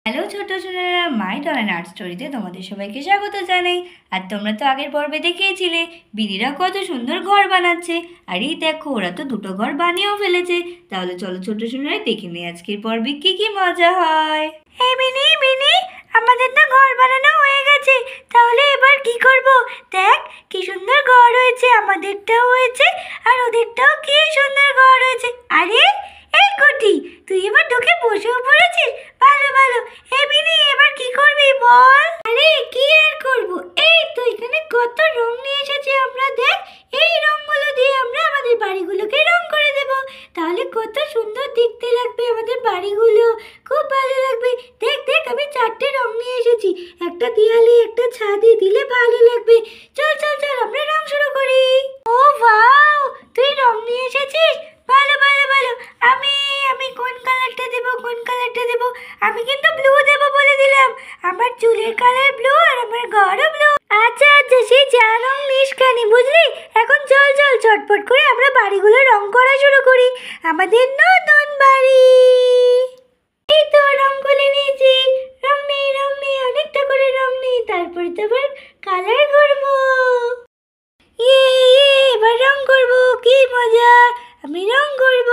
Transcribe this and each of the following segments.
Hello ছোট ছোটরা, মাই টলান art স্টোরিতে তোমাদের সবাইকে স্বাগত জানাই। আর তোমরা তো আগের পর্বে দেখিয়েছিলে বিনিরা কত সুন্দর ঘর বানাচ্ছে। আর এই দেখো, ওরা তো দুটো ঘর বানিয়েও ফেলেছে। তাহলে চলো ছোট ছোটরা দেখে নিই আজকের পর্বে কি কি মজা হয়। এই বিনি বিনি, আমাদের তো ঘর বানানো হয়ে গেছে, তাহলে এবার কি করব? দেখ কি সুন্দর ঘর হয়েছে, আমাদেরটাও হয়েছে আর ওদেরটাও কি সুন্দর ঘর হয়েছে। আরে এই কুটি, তুই এবার ঢুকে বসেও পড়েছিস? ভালো ভালো। এই বিনি, এবার কি করবি বল? আরে কি আর করব, এই তো এখানে কত রং নিয়ে এসেছি আমরা। দেখ, এই রংগুলো দিয়ে আমরা আমাদের বাড়িগুলোকে রং করে দেব। তাহলে কত সুন্দর দেখতে লাগবে আমাদের বাড়িগুলো, খুব ভালো লাগবে। দেখ দেখ, আমি 4টে রং নিয়ে এসেছি, একটা দেয়ালে একটা ছাদে দিলে ভালো লাগবে। চল চল চল, আমরা রং শুরু করি। ও ওয়াও, তুই রং নিয়ে এসেছিস? ভালো ভালো ভালো। আমি আমি কোন কালারটা দেব, কোন কালারটা দেব? আমি কিন্তু ব্লু দেব বলে দিলাম। আমার চুলের কালার ব্লু আর আমার ঘরও ব্লু। আচ্ছা আচ্ছা, সেই যা রং নিস কানি, বুঝলি? এখন চল চল, চটপট করে আমরা বাড়িগুলো রং করা শুরু করি, আমাদের নতুন বাড়ি। এই তো রং করে নিয়েছি। রং নেই, অনেকটা করে রং নেই, তারপরে তো আবার কালার করবো। এবার রং করবো, কি মজা! আমি রং করব।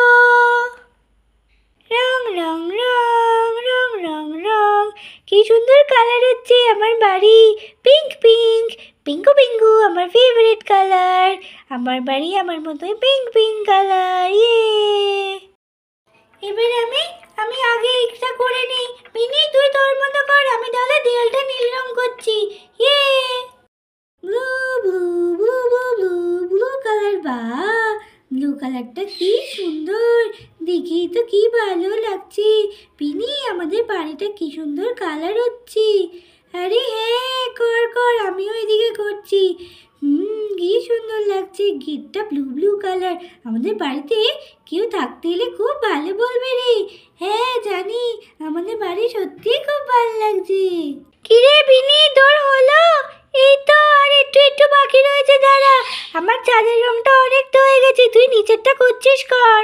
রং রং রং রং রং রং, কি সুন্দর কালার হচ্ছে আমার বাড়ি। পিঙ্ক পিঙ্ক, পিঙ্কু পিঙ্কু আমার ফেভারিট কালার। আমার বাড়ি আমার মতোই পিঙ্ক পিঙ্ক কালার। এবার আমি আগে একটা করে নিই। মিনি, তুই তোর মতো কর, আমি তাহলে দেয়ালটা নীল রং করছি। Blue blue blue blue blue blue colour. বাহ, ব্লু কালারটা কি সুন্দর, দেখি তো কি ভালো লাগছে। পিনি, আমাদের বাড়িটা কি সুন্দর কালার হচ্ছে। আরে হ্যাঁ, কর কর, আমিও এদিকে করছি। কি সুন্দর লাগছে, গেটটা ব্লু ব্লু কালার। আমাদের বাড়িতে কেউ থাকতে এলে খুব ভালো বলবে রে। হ্যাঁ জানি, আমাদের বাড়ি সত্যিই খুব ভালো লাগছে। কিরে বিনি, তোর হলো? এই তো, আর একটু একটু বাকি রয়েছে, দাঁড়া। আমার ছাদের রংটা অনেকটা হয়ে গেছে, তুই নিচেরটা করছিস, কর।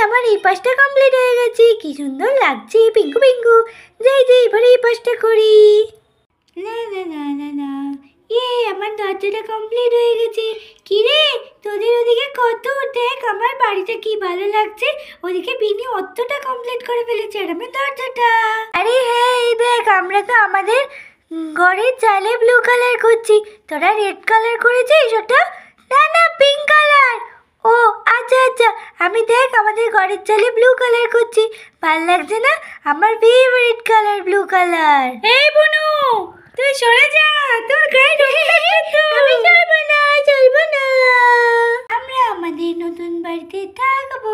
আমার এই পাশটা কমপ্লিট হয়ে গেছে, কি সুন্দর লাগছে, পিঙ্কু পিঙ্কু। যাই যাই, এবার এই পাশটা করি। না না না না না, আমার দরজাটা কমপ্লিট হয়ে গেছে। কি রে, তোদের ওদিকে কত? দেখ আমার বাড়িটা কি ভালো লাগছে। ওদিকে বিনি অতটা কমপ্লিট করে ফেলেছে, আর আমার দরজাটা। আরে হ্যাঁ, এই দেখ, আমরা তো আমাদের ঘরের চালে ব্লু কালার করছি। তোরা রেড কালার করেছিস ওটা? না না, পিঙ্ক কালার। ও আচ্ছা আচ্ছা, আমি দেখ আমাদের ঘরের চালে ব্লু কালার করছি। ভাল লাগছে না? আমার ফেভারিট কালার ব্লু কালার। এই বুনু, তুই সরে যা, তোর গায়ে রঙ লাগবে তো। আমি চলবো না, চলবো না। আমরা আমাদের নতুন বাড়িতে থাকবো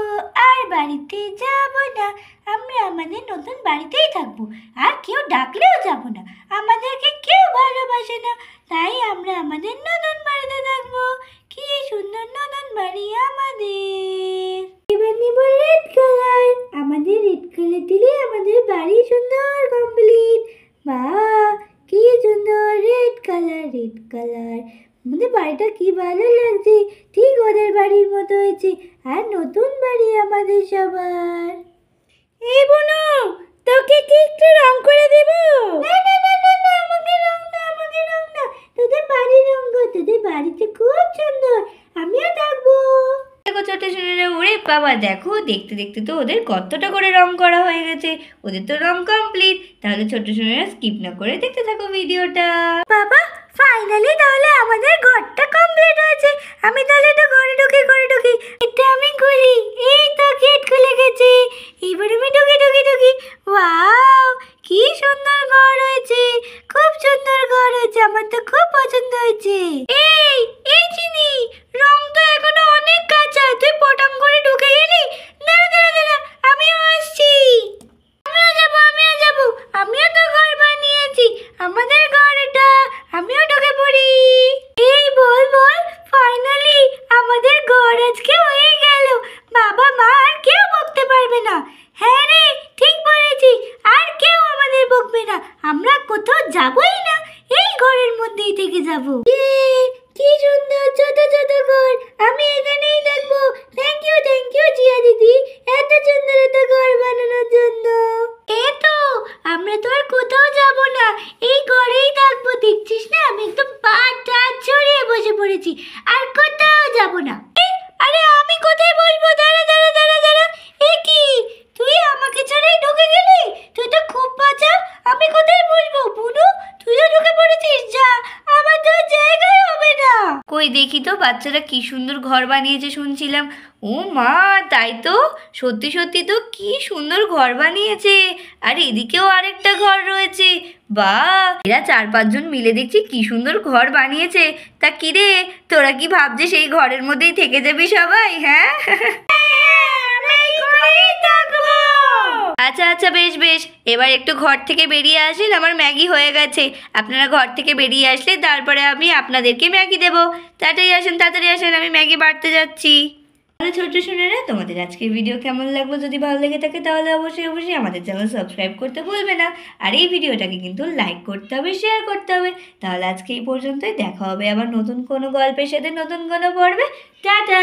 আর বাড়িতে যাব না। আমরা আমাদের নতুন বাড়িতেই থাকবো, আর কেউ ডাকলেও যাব না। আমাদেরকে কেউ ভালোবাসে না, তাই আমরা আমাদের নতুন বাড়িতে থাকবো। কি সুন্দর নতুন বাড়ি আমাদের। এবার নিব রেড কালার, আমাদের রেড কালার দিলে আমাদের বাড়ি সুন্দর কমপ্লিট। বাহ, কি সুন্দর রেড কালার, রেড কালার। আমাদের বাড়িটা কি ভালো লাগছে, ঠিক ওদের বাড়ির মতো হয়েছে। আর নতুন বাড়ি আমাদের সবার। এই বুনু, তোকে কি একটু রং করে দেব? না না না না না, আমাকে রং না, আমাকে রং না। তোদের বাড়ির রং গো, তোদের বাড়িতে খুব সুন্দর, আমিও থাকবো। দেখো ছোট ছোটরা, ওরে বাবা, দেখো দেখতে দেখতে তো ওদের কতটা করে রং করা হয়ে গেছে। ওদের তো রং কমপ্লিট। তাহলে ছোট ছোটরা স্কিপ না করে দেখতে থাকো ভিডিওটা। বাবা, ফাইনালি তাহলে আমাদের ঘরটা কমপ্লিট হয়েছে। আমি তাহলে তো ঘরে ঢুকি, এটা আমি খুলি। এই তো গেট খুলে গেছে, এবার আমি ঢুকি। ওয়াও, কি সুন্দর ঘর হয়েছে, খুব সুন্দর ঘর হয়েছে, আমার তো খুব পছন্দ হয়েছে। এই এই চিনি, রং তো এখনো অনেক কাঁচা, তুই পটাং করে ঢুকে গেলি। দাঁড়া দাঁড়া দাঁড়া, আমিও আসছি। আমিও যাবো, আমিও তো ঘর বানিয়েছি, আমাদের ঘর এটা, আমিও ঢুকে পড়ি। এই বল বল, ফাইনালি আমাদের ঘর আজকে হয়ে গেল। বাবা মা আর কেউ বকতে পারবে না। হ্যাঁ রে, ঠিক বলেছি, আর কেউ আমাদের বকবে না। আমরা কোথাও যাবোই না, এই ঘরের মধ্যেই থেকে যাবো। কি সুন্দর ছোট ছোট ঘর, আমি এখানেই থাকবো। থ্যাংক ইউ জিয়া দিদি, এত সুন্দর বাড়িতে ঘর বানানোর জন্য। তো আমরা তো আর কোথাও যাব না, এই ঘরেই থাকবো। দেখছিস না আমি একদম পাটা ছড়িয়ে বসে পড়েছি, আর কোথাও যাব না। আরে আমি কোথায় বসবো? দাঁড়া দাঁড়া দাঁড়া দাঁড়া, এ কি তুই আমাকে ছাড়াই ঢুকে গেলি? তুই তো খুব বাঁচা। আমি কোথায় বসবো? বুনু তুইও ঢুকে পড়েছিস, যা, আমার তো জায়গায় হবে না। কই দেখি তো বাচ্চারা কি সুন্দর ঘর বানিয়েছে শুনছিলাম। ও মা, তাই তো, সত্যি সত্যি তো কি সুন্দর ঘর বানিয়েছে। আর এদিকেও আরেকটা ঘর রয়েছে। বাহ, এরা 4-5 জন মিলে দেখছি কি সুন্দর ঘর বানিয়েছে। তা কি রে, তোরা কি ভাবছিস এই ঘরের মধ্যেই থেকে যাবি সবাই? হ্যাঁ আচ্ছা আচ্ছা, বেশ বেশ, এবার একটু ঘর থেকে বেরিয়ে আসেন, আমার ম্যাগি হয়ে গেছে। আপনারা ঘর থেকে বেরিয়ে আসলে তারপরে আমি আপনাদেরকে ম্যাগি দেবো। তাড়াতাড়ি আসেন, তাড়াতাড়ি আসেন, আমি ম্যাগি বাড়তে যাচ্ছি। তাহলে ছোট্ট শুনেরা, তোমাদের আজকের ভিডিও কেমন লাগলো? যদি ভালো লেগে থাকে তাহলে অবশ্যই অবশ্যই আমাদের চ্যানেল সাবস্ক্রাইব করতে ভুলবে না। আর এই ভিডিওটাকে কিন্তু লাইক করতে হবে, শেয়ার করতে হবে। তাহলে আজকে এই পর্যন্তই, দেখা হবে আবার নতুন কোনো গল্পের সাথে, নতুন কোনো পর্বে। টাটা।